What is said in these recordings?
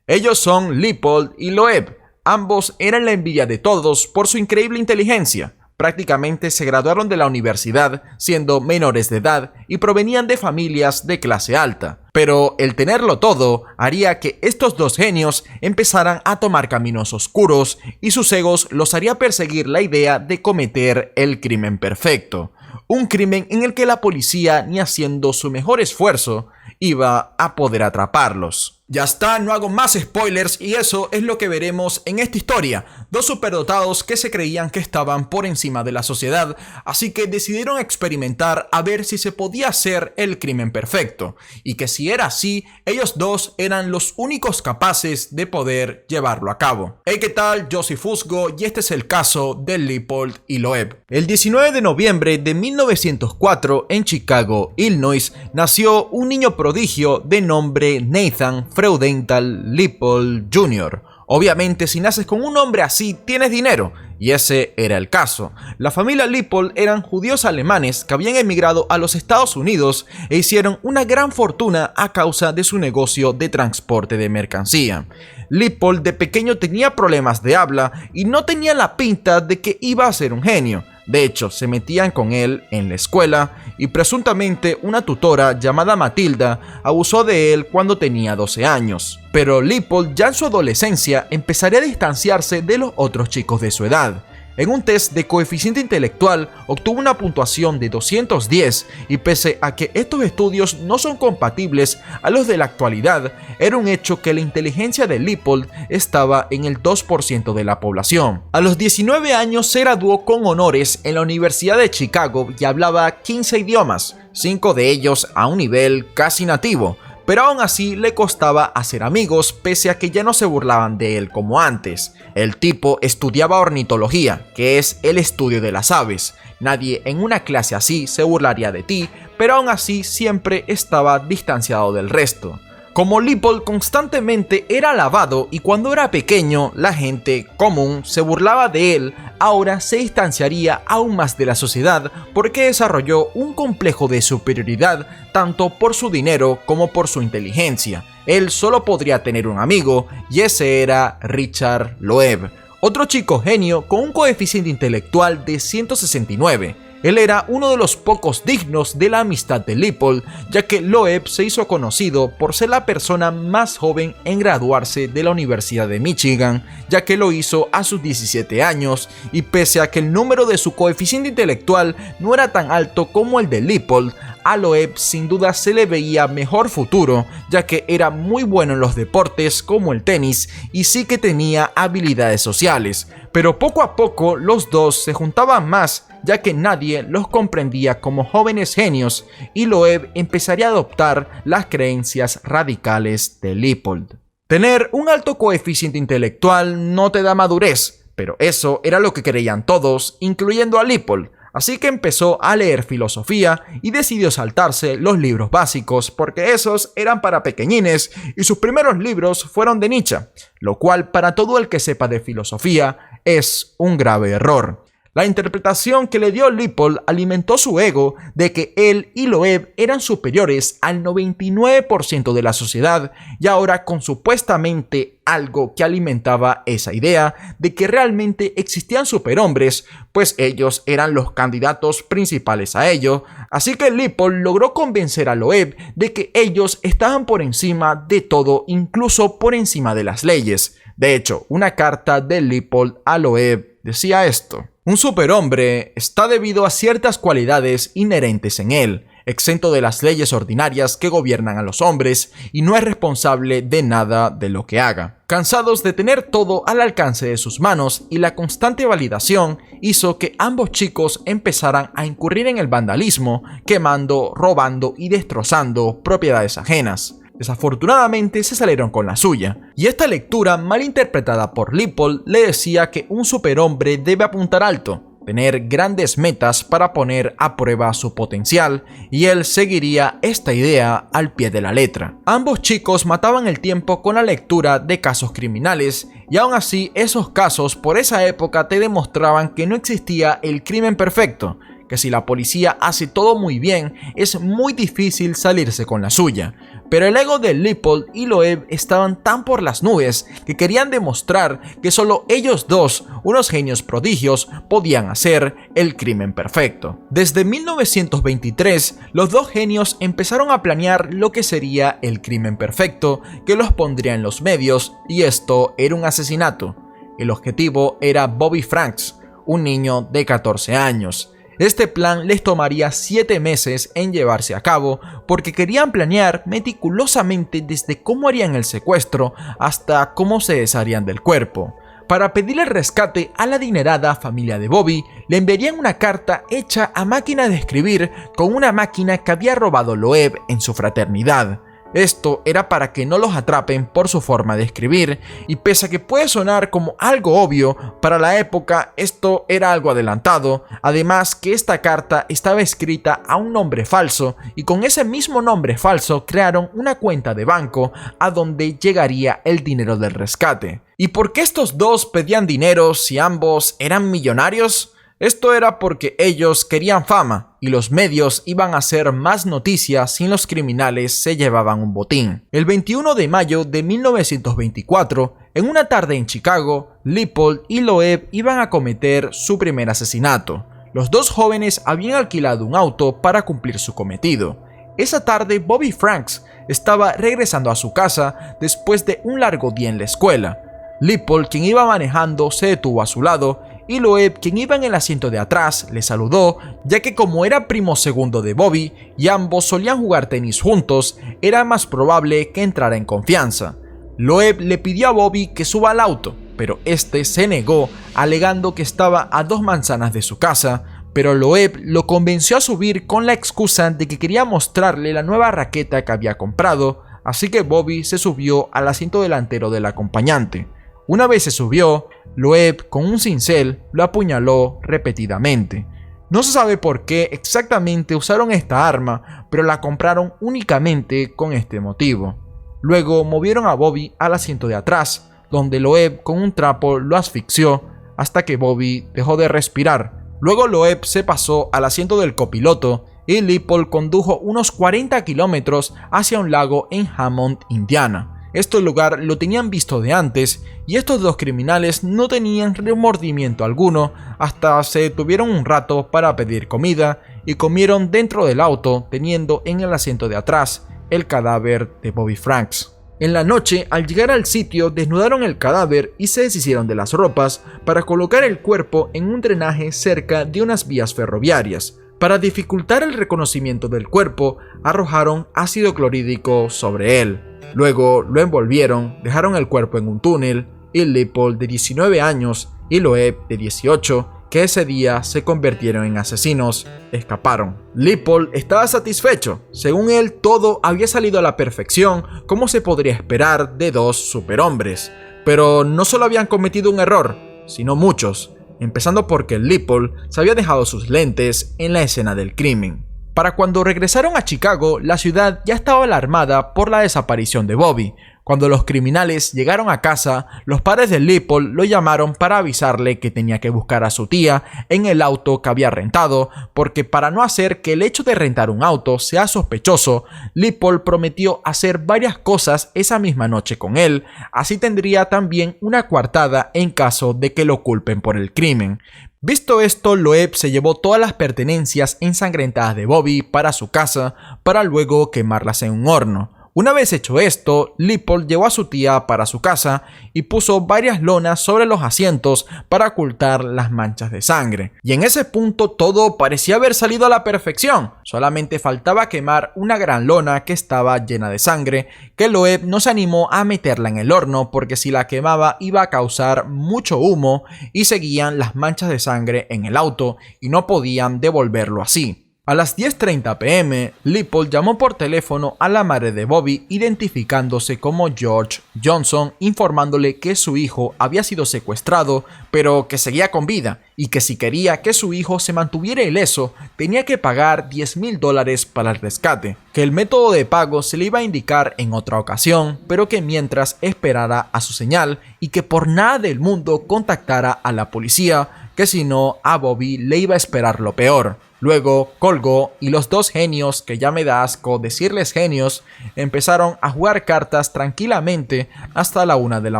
Ellos son Leopold y Loeb. Ambos eran la envidia de todos por su increíble inteligencia. Prácticamente se graduaron de la universidad siendo menores de edad y provenían de familias de clase alta. Pero el tenerlo todo haría que estos dos genios empezaran a tomar caminos oscuros y sus egos los haría perseguir la idea de cometer el crimen perfecto. Un crimen en el que la policía, ni haciendo su mejor esfuerzo, iba a poder atraparlos. Ya está, no hago más spoilers y eso es lo que veremos en esta historia. Dos superdotados que se creían que estaban por encima de la sociedad, así que decidieron experimentar a ver si se podía hacer el crimen perfecto. Y que si era así, ellos dos eran los únicos capaces de poder llevarlo a cabo. Hey, ¿qué tal? Yo soy Fusgo y este es el caso de Leopold y Loeb. El 19 de noviembre de 1904 en Chicago, Illinois, nació un niño prodigio de nombre Nathan Freudenthal Leopold Jr. Obviamente, si naces con un nombre así, tienes dinero, y ese era el caso. La familia Leopold eran judíos alemanes que habían emigrado a los Estados Unidos e hicieron una gran fortuna a causa de su negocio de transporte de mercancía. Leopold de pequeño tenía problemas de habla y no tenía la pinta de que iba a ser un genio. De hecho, se metían con él en la escuela y presuntamente una tutora llamada Matilda abusó de él cuando tenía 12 años. Pero Leopold ya en su adolescencia empezaría a distanciarse de los otros chicos de su edad. En un test de coeficiente intelectual obtuvo una puntuación de 210 y pese a que estos estudios no son compatibles a los de la actualidad, era un hecho que la inteligencia de Leopold estaba en el 2% de la población. A los 19 años se graduó con honores en la Universidad de Chicago y hablaba 15 idiomas, 5 de ellos a un nivel casi nativo. Pero aún así le costaba hacer amigos pese a que ya no se burlaban de él como antes. El tipo estudiaba ornitología, que es el estudio de las aves. Nadie en una clase así se burlaría de ti, pero aún así siempre estaba distanciado del resto. Como Leopold constantemente era alabado y cuando era pequeño la gente común se burlaba de él, ahora se distanciaría aún más de la sociedad porque desarrolló un complejo de superioridad tanto por su dinero como por su inteligencia. Él solo podría tener un amigo y ese era Richard Loeb, otro chico genio con un coeficiente intelectual de 169. Él era uno de los pocos dignos de la amistad de Leopold, ya que Loeb se hizo conocido por ser la persona más joven en graduarse de la Universidad de Michigan, ya que lo hizo a sus 17 años, y pese a que el número de su coeficiente intelectual no era tan alto como el de Leopold, a Loeb sin duda se le veía mejor futuro, ya que era muy bueno en los deportes como el tenis y sí que tenía habilidades sociales. Pero poco a poco los dos se juntaban más, ya que nadie los comprendía como jóvenes genios y Loeb empezaría a adoptar las creencias radicales de Leopold. Tener un alto coeficiente intelectual no te da madurez, pero eso era lo que creían todos, incluyendo a Leopold. Así que empezó a leer filosofía y decidió saltarse los libros básicos porque esos eran para pequeñines y sus primeros libros fueron de Nietzsche, lo cual para todo el que sepa de filosofía es un grave error. La interpretación que le dio Leopold alimentó su ego de que él y Loeb eran superiores al 99% de la sociedad y ahora con supuestamente algo que alimentaba esa idea de que realmente existían superhombres, pues ellos eran los candidatos principales a ello. Así que Leopold logró convencer a Loeb de que ellos estaban por encima de todo, incluso por encima de las leyes. De hecho, una carta de Leopold a Loeb decía esto: un superhombre está debido a ciertas cualidades inherentes en él, exento de las leyes ordinarias que gobiernan a los hombres y no es responsable de nada de lo que haga. Cansados de tener todo al alcance de sus manos y la constante validación hizo que ambos chicos empezaran a incurrir en el vandalismo, quemando, robando y destrozando propiedades ajenas. Desafortunadamente se salieron con la suya, y esta lectura mal interpretada por Leopold le decía que un superhombre debe apuntar alto, tener grandes metas para poner a prueba su potencial, y él seguiría esta idea al pie de la letra. Ambos chicos mataban el tiempo con la lectura de casos criminales, y aún así esos casos por esa época te demostraban que no existía el crimen perfecto, que si la policía hace todo muy bien, es muy difícil salirse con la suya. Pero el ego de Lippold y Loeb estaban tan por las nubes que querían demostrar que solo ellos dos, unos genios prodigios, podían hacer el crimen perfecto. Desde 1923, los dos genios empezaron a planear lo que sería el crimen perfecto, que los pondría en los medios, y esto era un asesinato. El objetivo era Bobby Franks, un niño de 14 años. Este plan les tomaría 7 meses en llevarse a cabo porque querían planear meticulosamente desde cómo harían el secuestro hasta cómo se desharían del cuerpo. Para pedirle rescate a la adinerada familia de Bobby, le enviarían una carta hecha a máquina de escribir con una máquina que había robado Loeb en su fraternidad. Esto era para que no los atrapen por su forma de escribir, y pese a que puede sonar como algo obvio, para la época esto era algo adelantado, además que esta carta estaba escrita a un nombre falso, y con ese mismo nombre falso crearon una cuenta de banco a donde llegaría el dinero del rescate. ¿Y por qué estos dos pedían dinero si ambos eran millonarios? Esto era porque ellos querían fama y los medios iban a hacer más noticias si los criminales se llevaban un botín. El 21 de mayo de 1924, en una tarde en Chicago, Lippold y Loeb iban a cometer su primer asesinato. Los dos jóvenes habían alquilado un auto para cumplir su cometido. Esa tarde, Bobby Franks estaba regresando a su casa después de un largo día en la escuela. Lippold, quien iba manejando, se detuvo a su lado y Loeb, quien iba en el asiento de atrás, le saludó, ya que como era primo segundo de Bobby y ambos solían jugar tenis juntos, era más probable que entrara en confianza. Loeb le pidió a Bobby que suba al auto, pero este se negó, alegando que estaba a 2 manzanas de su casa, pero Loeb lo convenció a subir con la excusa de que quería mostrarle la nueva raqueta que había comprado, así que Bobby se subió al asiento delantero del acompañante. Una vez se subió, Loeb con un cincel lo apuñaló repetidamente. No se sabe por qué exactamente usaron esta arma, pero la compraron únicamente con este motivo. Luego movieron a Bobby al asiento de atrás, donde Loeb con un trapo lo asfixió hasta que Bobby dejó de respirar. Luego Loeb se pasó al asiento del copiloto y Lippold condujo unos 40 kilómetros hacia un lago en Hammond, Indiana. Este lugar lo tenían visto de antes y estos dos criminales no tenían remordimiento alguno hasta se detuvieron un rato para pedir comida y comieron dentro del auto teniendo en el asiento de atrás el cadáver de Bobby Franks. En la noche, al llegar al sitio, desnudaron el cadáver y se deshicieron de las ropas para colocar el cuerpo en un drenaje cerca de unas vías ferroviarias. Para dificultar el reconocimiento del cuerpo, arrojaron ácido clorhídrico sobre él. Luego lo envolvieron, dejaron el cuerpo en un túnel y Lippold, de 19 años, y Loeb, de 18, que ese día se convirtieron en asesinos, escaparon. Lippold estaba satisfecho. Según él, todo había salido a la perfección, como se podría esperar de dos superhombres. Pero no solo habían cometido un error, sino muchos, empezando porque Lippold se había dejado sus lentes en la escena del crimen. Para cuando regresaron a Chicago, la ciudad ya estaba alarmada por la desaparición de Bobby. Cuando los criminales llegaron a casa, los padres de Lippold lo llamaron para avisarle que tenía que buscar a su tía en el auto que había rentado, porque para no hacer que el hecho de rentar un auto sea sospechoso, Lippold prometió hacer varias cosas esa misma noche con él, así tendría también una coartada en caso de que lo culpen por el crimen. Visto esto, Loeb se llevó todas las pertenencias ensangrentadas de Bobby para su casa para luego quemarlas en un horno. Una vez hecho esto, Lippold llevó a su tía para su casa y puso varias lonas sobre los asientos para ocultar las manchas de sangre. Y en ese punto todo parecía haber salido a la perfección. Solamente faltaba quemar una gran lona que estaba llena de sangre, que Loeb no se animó a meterla en el horno porque si la quemaba iba a causar mucho humo y seguían las manchas de sangre en el auto y no podían devolverlo así. A las 10:30 p.m., Lippold llamó por teléfono a la madre de Bobby identificándose como George Johnson, informándole que su hijo había sido secuestrado, pero que seguía con vida y que si quería que su hijo se mantuviera ileso, tenía que pagar $10,000 para el rescate, que el método de pago se le iba a indicar en otra ocasión, pero que mientras esperara a su señal y que por nada del mundo contactara a la policía, que si no a Bobby le iba a esperar lo peor. Luego colgó y los dos genios, que ya me da asco decirles genios, empezaron a jugar cartas tranquilamente hasta la 1 de la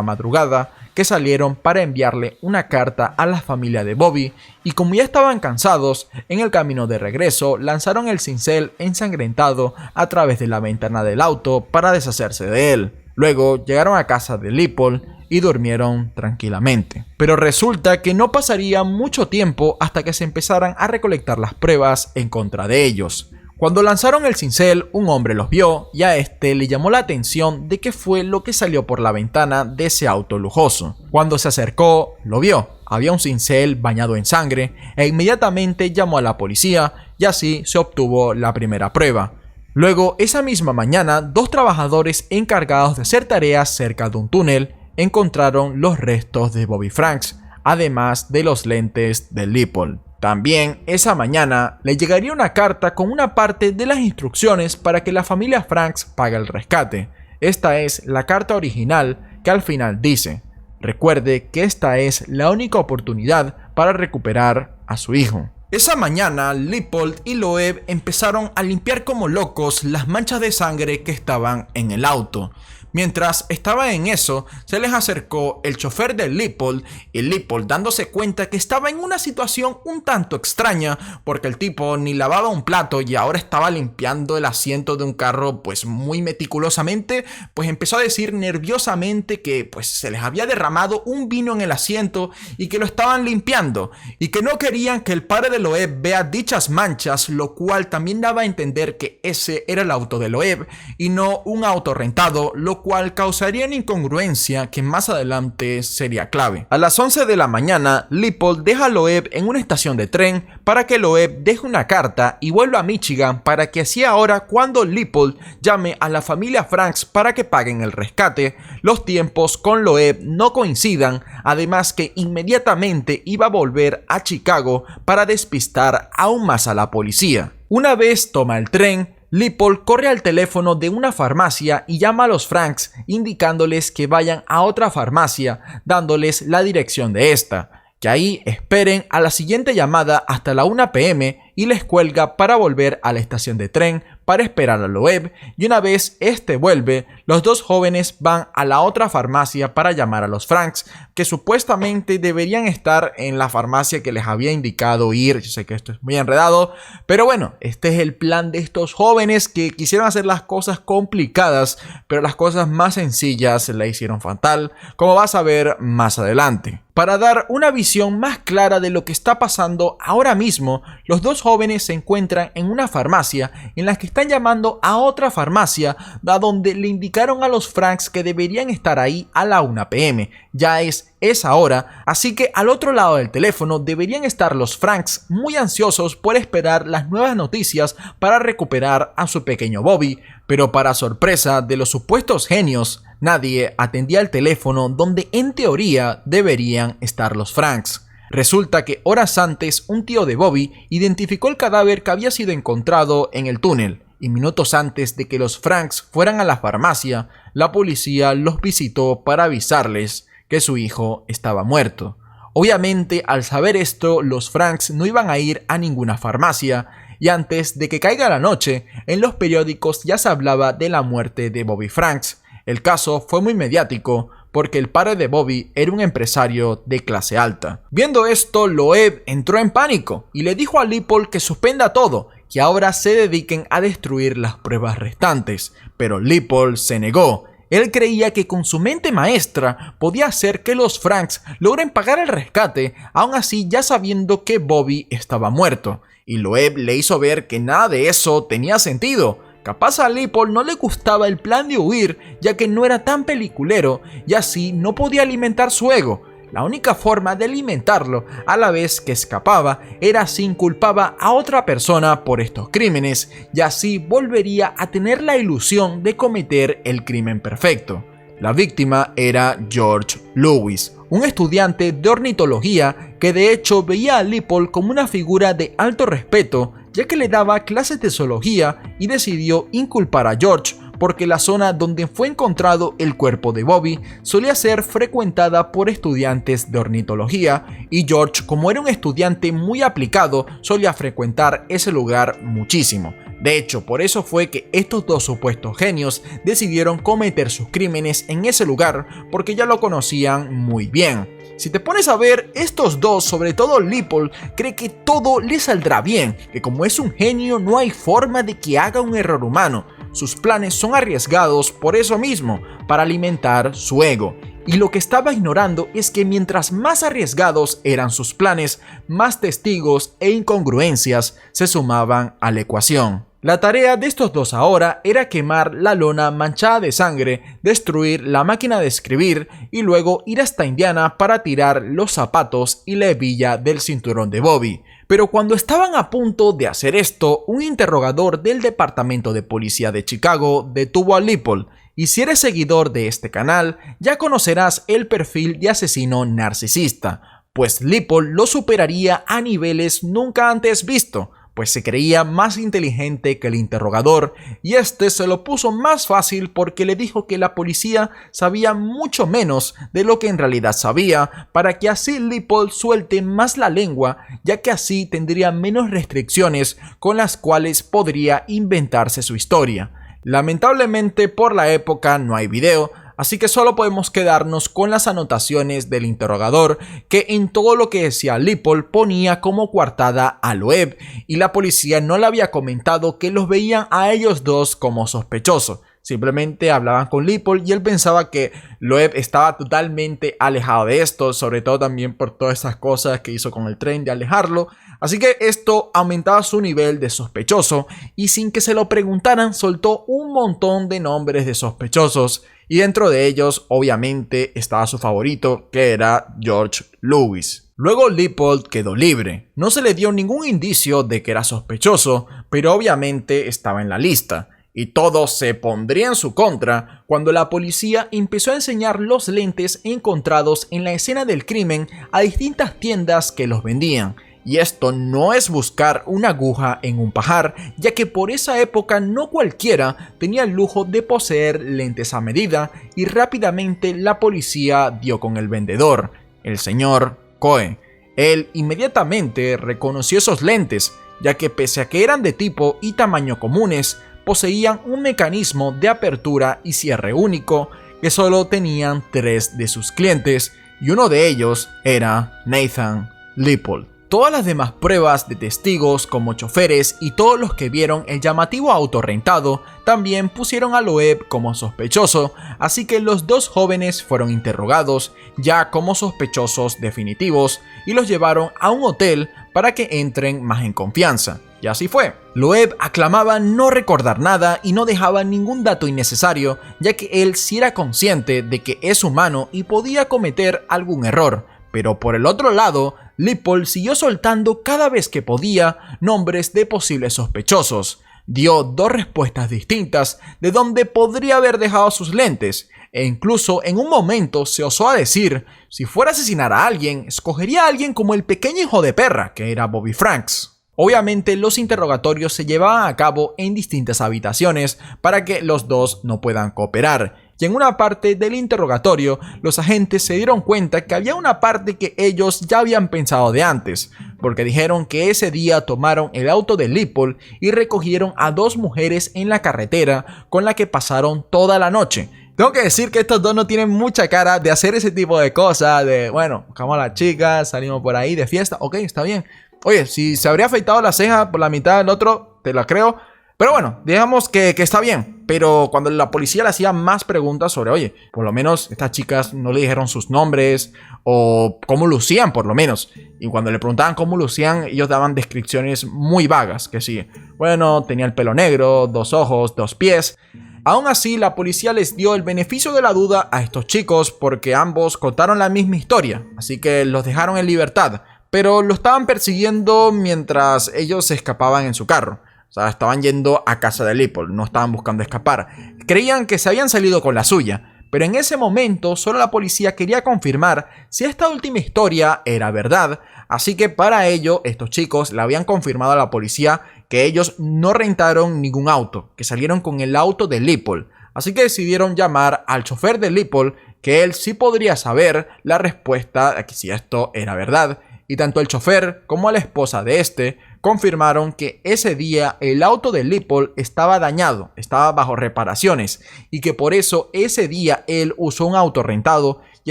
madrugada, que salieron para enviarle una carta a la familia de Bobby, y como ya estaban cansados, en el camino de regreso lanzaron el cincel ensangrentado a través de la ventana del auto para deshacerse de él. Luego llegaron a casa de Lippold y durmieron tranquilamente. Pero resulta que no pasaría mucho tiempo hasta que se empezaran a recolectar las pruebas en contra de ellos. Cuando lanzaron el cincel, un hombre los vio y a este le llamó la atención de qué fue lo que salió por la ventana de ese auto lujoso. Cuando se acercó, lo vio. Había un cincel bañado en sangre e inmediatamente llamó a la policía y así se obtuvo la primera prueba. Luego, esa misma mañana, dos trabajadores encargados de hacer tareas cerca de un túnel encontraron los restos de Bobby Franks, además de los lentes de Lippold. También esa mañana le llegaría una carta con una parte de las instrucciones para que la familia Franks pague el rescate. Esta es la carta original que al final dice: recuerde que esta es la única oportunidad para recuperar a su hijo. Esa mañana, Lippold y Loeb empezaron a limpiar como locos las manchas de sangre que estaban en el auto. Mientras estaba en eso, se les acercó el chofer de Lippold y Lippold, dándose cuenta que estaba en una situación un tanto extraña porque el tipo ni lavaba un plato y ahora estaba limpiando el asiento de un carro pues muy meticulosamente, pues empezó a decir nerviosamente que pues se les había derramado un vino en el asiento y que lo estaban limpiando y que no querían que el padre de Loeb vea dichas manchas, lo cual también daba a entender que ese era el auto de Loeb y no un auto rentado, lo cual causaría una incongruencia que más adelante sería clave. A las 11 de la mañana, Lippold deja a Loeb en una estación de tren para que Loeb deje una carta y vuelva a Michigan para que así ahora cuando Lippold llame a la familia Franks para que paguen el rescate, los tiempos con Loeb no coincidan, además que inmediatamente iba a volver a Chicago para despistar aún más a la policía. Una vez toma el tren, Lippold corre al teléfono de una farmacia y llama a los Franks indicándoles que vayan a otra farmacia, dándoles la dirección de esta, que ahí esperen a la siguiente llamada hasta la 1 p.m. y les cuelga para volver a la estación de tren para esperar a Loeb, y una vez este vuelve, los dos jóvenes van a la otra farmacia para llamar a los Franks, que supuestamente deberían estar en la farmacia que les había indicado ir. Yo sé que esto es muy enredado, pero bueno, este es el plan de estos jóvenes que quisieron hacer las cosas complicadas, pero las cosas más sencillas la hicieron fatal, como vas a ver más adelante. Para dar una visión más clara de lo que está pasando ahora mismo, los dos jóvenes se encuentran en una farmacia en la que están llamando a otra farmacia a donde le indicaron a los Franks que deberían estar ahí a la 1 p.m. Ya es esa hora, así que al otro lado del teléfono deberían estar los Franks muy ansiosos por esperar las nuevas noticias para recuperar a su pequeño Bobby, pero para sorpresa de los supuestos genios, nadie atendía el teléfono donde en teoría deberían estar los Franks. Resulta que horas antes un tío de Bobby identificó el cadáver que había sido encontrado en el túnel, y minutos antes de que los Franks fueran a la farmacia, la policía los visitó para avisarles que su hijo estaba muerto. Obviamente, al saber esto, los Franks no iban a ir a ninguna farmacia, y antes de que caiga la noche, en los periódicos ya se hablaba de la muerte de Bobby Franks. El caso fue muy mediático porque el padre de Bobby era un empresario de clase alta. Viendo esto, Loeb entró en pánico y le dijo a Lippold que suspenda todo, que ahora se dediquen a destruir las pruebas restantes, pero Lippold se negó. Él creía que con su mente maestra podía hacer que los Franks logren pagar el rescate, aún así ya sabiendo que Bobby estaba muerto, y Loeb le hizo ver que nada de eso tenía sentido. Capaz a Lippold no le gustaba el plan de huir, ya que no era tan peliculero y así no podía alimentar su ego. La única forma de alimentarlo a la vez que escapaba era si inculpaba a otra persona por estos crímenes, y así volvería a tener la ilusión de cometer el crimen perfecto. La víctima era George Lewis, un estudiante de ornitología que de hecho veía a Lippold como una figura de alto respeto, ya que le daba clases de zoología, y decidió inculpar a George porque la zona donde fue encontrado el cuerpo de Bobby solía ser frecuentada por estudiantes de ornitología y George, como era un estudiante muy aplicado, solía frecuentar ese lugar muchísimo. De hecho, por eso fue que estos dos supuestos genios decidieron cometer sus crímenes en ese lugar, porque ya lo conocían muy bien. Si te pones a ver, estos dos, sobre todo Leopold, cree que todo le saldrá bien, que como es un genio no hay forma de que haga un error humano. Sus planes son arriesgados por eso mismo, para alimentar su ego. Y lo que estaba ignorando es que mientras más arriesgados eran sus planes, más testigos e incongruencias se sumaban a la ecuación. La tarea de estos dos ahora era quemar la lona manchada de sangre, destruir la máquina de escribir y luego ir hasta Indiana para tirar los zapatos y la hebilla del cinturón de Bobby. Pero cuando estaban a punto de hacer esto, un interrogador del Departamento de Policía de Chicago detuvo a Leopold. Y si eres seguidor de este canal, ya conocerás el perfil de asesino narcisista, pues Leopold lo superaría a niveles nunca antes visto, pues se creía más inteligente que el interrogador y este se lo puso más fácil porque le dijo que la policía sabía mucho menos de lo que en realidad sabía, para que así Leopold suelte más la lengua, ya que así tendría menos restricciones con las cuales podría inventarse su historia. Lamentablemente por la época no hay video, así que solo podemos quedarnos con las anotaciones del interrogador, que en todo lo que decía Leopold ponía como coartada a Loeb, y la policía no le había comentado que los veían a ellos dos como sospechosos. Simplemente hablaban con Leopold y él pensaba que Loeb estaba totalmente alejado de esto, sobre todo también por todas esas cosas que hizo con el tren de alejarlo. Así que esto aumentaba su nivel de sospechoso y sin que se lo preguntaran soltó un montón de nombres de sospechosos y dentro de ellos obviamente estaba su favorito, que era George Lewis. Luego Leopold quedó libre. No se le dio ningún indicio de que era sospechoso, pero obviamente estaba en la lista. Y todo se pondría en su contra cuando la policía empezó a enseñar los lentes encontrados en la escena del crimen a distintas tiendas que los vendían. Y esto no es buscar una aguja en un pajar, ya que por esa época no cualquiera tenía el lujo de poseer lentes a medida y rápidamente la policía dio con el vendedor, el señor Coe. Él inmediatamente reconoció esos lentes, ya que pese a que eran de tipo y tamaño comunes, poseían un mecanismo de apertura y cierre único que solo tenían 3 de sus clientes y uno de ellos era Nathan Leopold. Todas las demás pruebas de testigos como choferes y todos los que vieron el llamativo auto rentado también pusieron a Loeb como sospechoso, así que los dos jóvenes fueron interrogados ya como sospechosos definitivos y los llevaron a un hotel para que entren más en confianza. Y así fue. Loeb aclamaba no recordar nada y no dejaba ningún dato innecesario, ya que él sí era consciente de que es humano y podía cometer algún error. Pero por el otro lado, Leopold siguió soltando cada vez que podía nombres de posibles sospechosos. Dio 2 respuestas distintas de dónde podría haber dejado sus lentes, e incluso en un momento se osó a decir, si fuera a asesinar a alguien, escogería a alguien como el pequeño hijo de perra, que era Bobby Franks. Obviamente los interrogatorios se llevaban a cabo en distintas habitaciones para que los dos no puedan cooperar. Y en una parte del interrogatorio, los agentes se dieron cuenta que había una parte que ellos ya habían pensado de antes, porque dijeron que ese día tomaron el auto de Leopold y recogieron a 2 mujeres en la carretera con la que pasaron toda la noche. Tengo que decir que estos dos no tienen mucha cara de hacer ese tipo de cosas, de bueno, buscamos a las chicas, salimos por ahí de fiesta, ok, está bien. Oye, si se habría afeitado la ceja por la mitad del otro, te la creo. Pero bueno, digamos que está bien. Pero cuando la policía le hacía más preguntas sobre, oye, por lo menos estas chicas no le dijeron sus nombres o cómo lucían por lo menos. Y cuando le preguntaban cómo lucían, ellos daban descripciones muy vagas, que sí. Bueno, tenía el pelo negro, 2 ojos, 2 pies. Aún así, la policía les dio el beneficio de la duda a estos chicos porque ambos contaron la misma historia. Así que los dejaron en libertad. Pero lo estaban persiguiendo mientras ellos se escapaban en su carro. O sea, estaban yendo a casa de Leopold, no estaban buscando escapar. Creían que se habían salido con la suya, pero en ese momento solo la policía quería confirmar si esta última historia era verdad, así que para ello estos chicos le habían confirmado a la policía que ellos no rentaron ningún auto, que salieron con el auto de Lippold, así que decidieron llamar al chofer de Lippold, que él sí podría saber la respuesta a que si esto era verdad, y tanto el chofer como la esposa de este confirmaron que ese día el auto de Lippold estaba dañado, estaba bajo reparaciones y que por eso ese día él usó un auto rentado y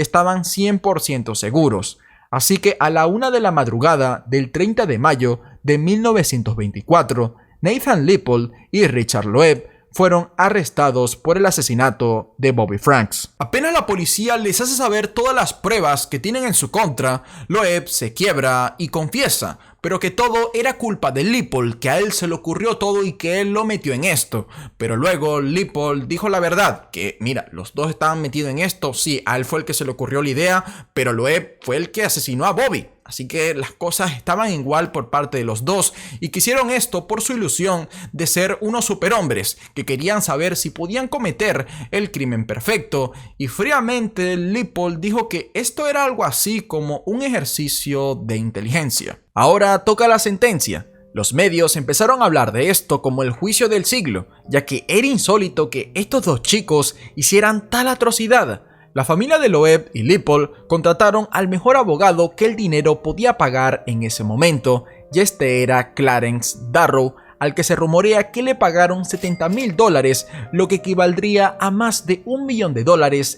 estaban 100% seguros. Así que a la 1 de la madrugada del 30 de mayo de 1924, Nathan Lippold y Richard Loeb fueron arrestados por el asesinato de Bobby Franks. Apenas la policía les hace saber todas las pruebas que tienen en su contra, Loeb se quiebra y confiesa, pero que todo era culpa de Lippold, que a él se le ocurrió todo y que él lo metió en esto. Pero luego Lippold dijo la verdad, que mira, los dos estaban metidos en esto, sí, a él fue el que se le ocurrió la idea, pero Loeb fue el que asesinó a Bobby. Así que las cosas estaban igual por parte de los dos y quisieron esto por su ilusión de ser unos superhombres que querían saber si podían cometer el crimen perfecto, y fríamente Lippold dijo que esto era algo así como un ejercicio de inteligencia. Ahora toca la sentencia. Los medios empezaron a hablar de esto como el juicio del siglo, ya que era insólito que estos dos chicos hicieran tal atrocidad. La familia de Loeb y Lippold contrataron al mejor abogado que el dinero podía pagar en ese momento, y este era Clarence Darrow, al que se rumorea que le pagaron $70,000, lo que equivaldría a más de $1 millón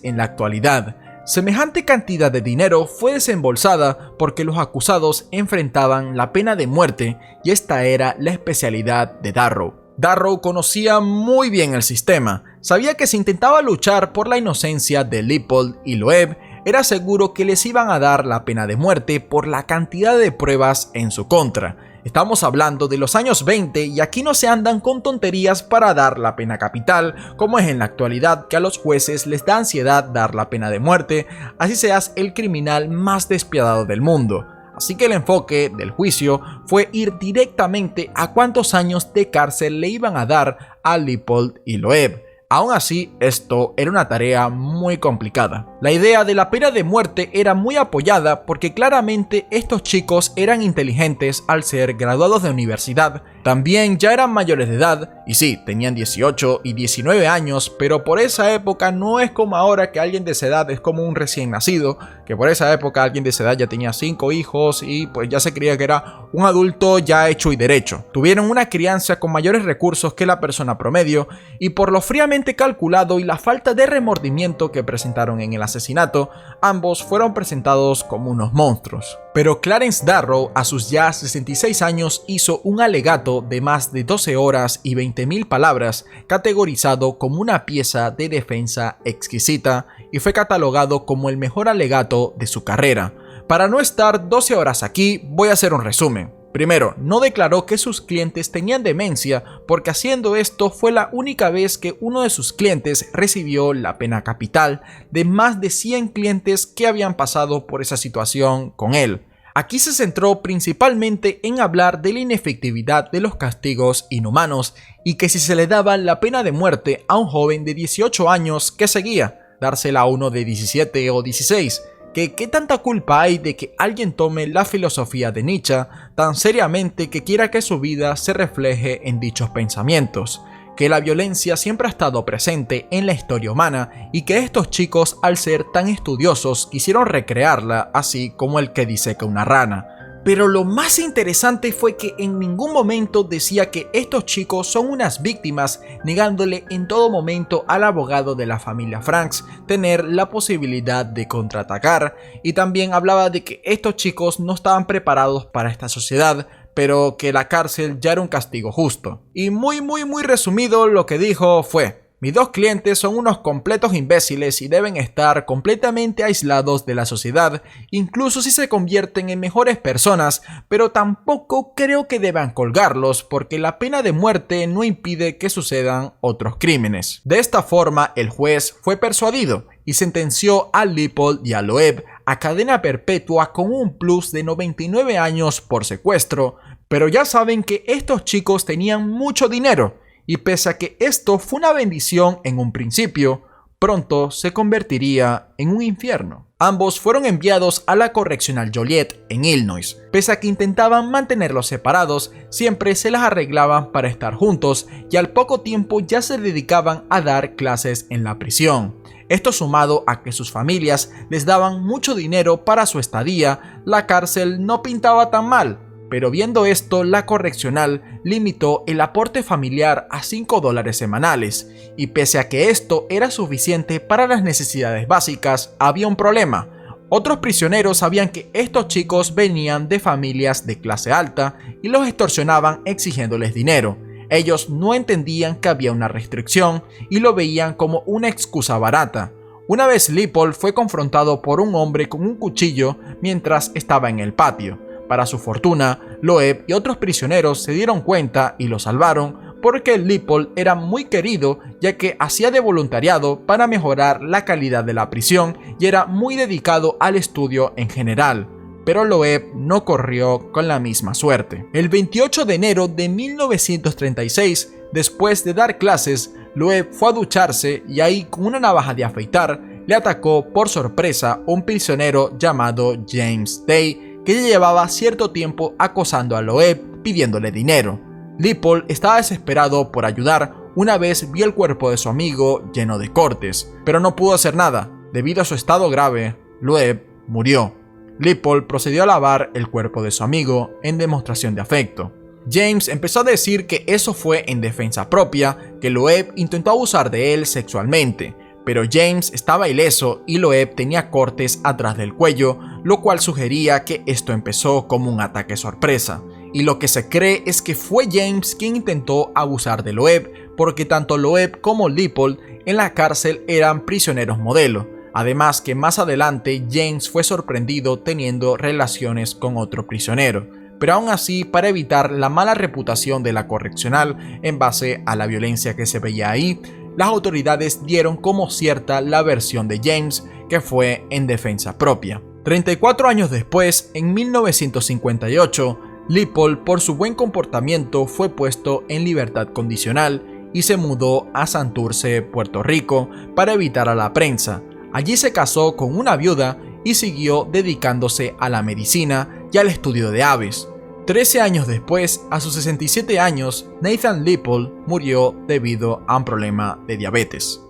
en la actualidad. Semejante cantidad de dinero fue desembolsada porque los acusados enfrentaban la pena de muerte, y esta era la especialidad de Darrow. Darrow conocía muy bien el sistema, sabía que si intentaba luchar por la inocencia de Lippold y Loeb, era seguro que les iban a dar la pena de muerte por la cantidad de pruebas en su contra. Estamos hablando de los años 20 y aquí no se andan con tonterías para dar la pena capital, como es en la actualidad que a los jueces les da ansiedad dar la pena de muerte, así seas el criminal más despiadado del mundo. Así que el enfoque del juicio fue ir directamente a cuántos años de cárcel le iban a dar a Lippold y Loeb. Aún así, esto era una tarea muy complicada. La idea de la pena de muerte era muy apoyada porque claramente estos chicos eran inteligentes al ser graduados de universidad. También ya eran mayores de edad, y sí, tenían 18 y 19 años, pero por esa época no es como ahora que alguien de esa edad es como un recién nacido, que por esa época alguien de esa edad ya tenía 5 hijos y pues ya se creía que era un adulto ya hecho y derecho. Tuvieron una crianza con mayores recursos que la persona promedio, y por lo fríamente calculado y la falta de remordimiento que presentaron en el asesinato, ambos fueron presentados como unos monstruos. Pero Clarence Darrow, a sus ya 66 años, hizo un alegato de más de 12 horas y 20,000 palabras, categorizado como una pieza de defensa exquisita y fue catalogado como el mejor alegato de su carrera. Para no estar 12 horas aquí, voy a hacer un resumen. Primero, no declaró que sus clientes tenían demencia porque haciendo esto fue la única vez que uno de sus clientes recibió la pena capital de más de 100 clientes que habían pasado por esa situación con él. Aquí se centró principalmente en hablar de la inefectividad de los castigos inhumanos y que si se le daba la pena de muerte a un joven de 18 años, ¿qué seguía? Dársela a uno de 17 o 16. ¿Qué tanta culpa hay de que alguien tome la filosofía de Nietzsche tan seriamente que quiera que su vida se refleje en dichos pensamientos? Que la violencia siempre ha estado presente en la historia humana y que estos chicos, al ser tan estudiosos, quisieron recrearla así como el que diseca una rana. Pero lo más interesante fue que en ningún momento decía que estos chicos son unas víctimas, negándole en todo momento al abogado de la familia Franks tener la posibilidad de contraatacar, y también hablaba de que estos chicos no estaban preparados para esta sociedad, pero que la cárcel ya era un castigo justo. Y muy resumido, lo que dijo fue: mis dos clientes son unos completos imbéciles y deben estar completamente aislados de la sociedad, incluso si se convierten en mejores personas, pero tampoco creo que deban colgarlos porque la pena de muerte no impide que sucedan otros crímenes. De esta forma, el juez fue persuadido y sentenció a Lippold y a Loeb a cadena perpetua con un plus de 99 años por secuestro, pero ya saben que estos chicos tenían mucho dinero. Y pese a que esto fue una bendición en un principio, pronto se convertiría en un infierno. Ambos fueron enviados a la correccional Joliet en Illinois. Pese a que intentaban mantenerlos separados, siempre se las arreglaban para estar juntos y al poco tiempo ya se dedicaban a dar clases en la prisión. Esto sumado a que sus familias les daban mucho dinero para su estadía, la cárcel no pintaba tan mal. Pero viendo esto, la correccional limitó el aporte familiar a $5 semanales, y pese a que esto era suficiente para las necesidades básicas, había un problema. Otros prisioneros sabían que estos chicos venían de familias de clase alta y los extorsionaban exigiéndoles dinero. Ellos no entendían que había una restricción y lo veían como una excusa barata. Una vez Leipold fue confrontado por un hombre con un cuchillo mientras estaba en el patio. Para su fortuna, Loeb y otros prisioneros se dieron cuenta y lo salvaron porque Leipold era muy querido ya que hacía de voluntariado para mejorar la calidad de la prisión y era muy dedicado al estudio en general. Pero Loeb no corrió con la misma suerte. El 28 de enero de 1936, después de dar clases, Loeb fue a ducharse y ahí con una navaja de afeitar le atacó por sorpresa un prisionero llamado James Day, que ya llevaba cierto tiempo acosando a Loeb pidiéndole dinero. Leipold estaba desesperado por ayudar una vez vio el cuerpo de su amigo lleno de cortes, pero no pudo hacer nada. Debido a su estado grave, Loeb murió. Leipold procedió a lavar el cuerpo de su amigo en demostración de afecto. James empezó a decir que eso fue en defensa propia, que Loeb intentó abusar de él sexualmente, pero James estaba ileso y Loeb tenía cortes atrás del cuello, lo cual sugería que esto empezó como un ataque sorpresa. Y lo que se cree es que fue James quien intentó abusar de Loeb, porque tanto Loeb como Leipold en la cárcel eran prisioneros modelo. Además que más adelante James fue sorprendido teniendo relaciones con otro prisionero. Pero aún así, para evitar la mala reputación de la correccional en base a la violencia que se veía ahí, las autoridades dieron como cierta la versión de James, que fue en defensa propia. 34 años después, en 1958, Leipold por su buen comportamiento fue puesto en libertad condicional y se mudó a Santurce, Puerto Rico, para evitar a la prensa. Allí se casó con una viuda y siguió dedicándose a la medicina y al estudio de aves. 13 años después, a sus 67 años, Nathan Leipold murió debido a un problema de diabetes.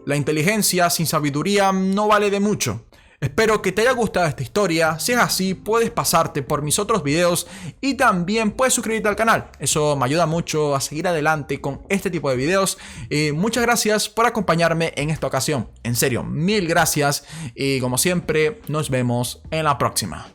La inteligencia sin sabiduría no vale de mucho. Espero que te haya gustado esta historia. Si es así, puedes pasarte por mis otros videos y también puedes suscribirte al canal. Eso me ayuda mucho a seguir adelante con este tipo de videos. Muchas gracias por acompañarme en esta ocasión. En serio, mil gracias y como siempre, nos vemos en la próxima.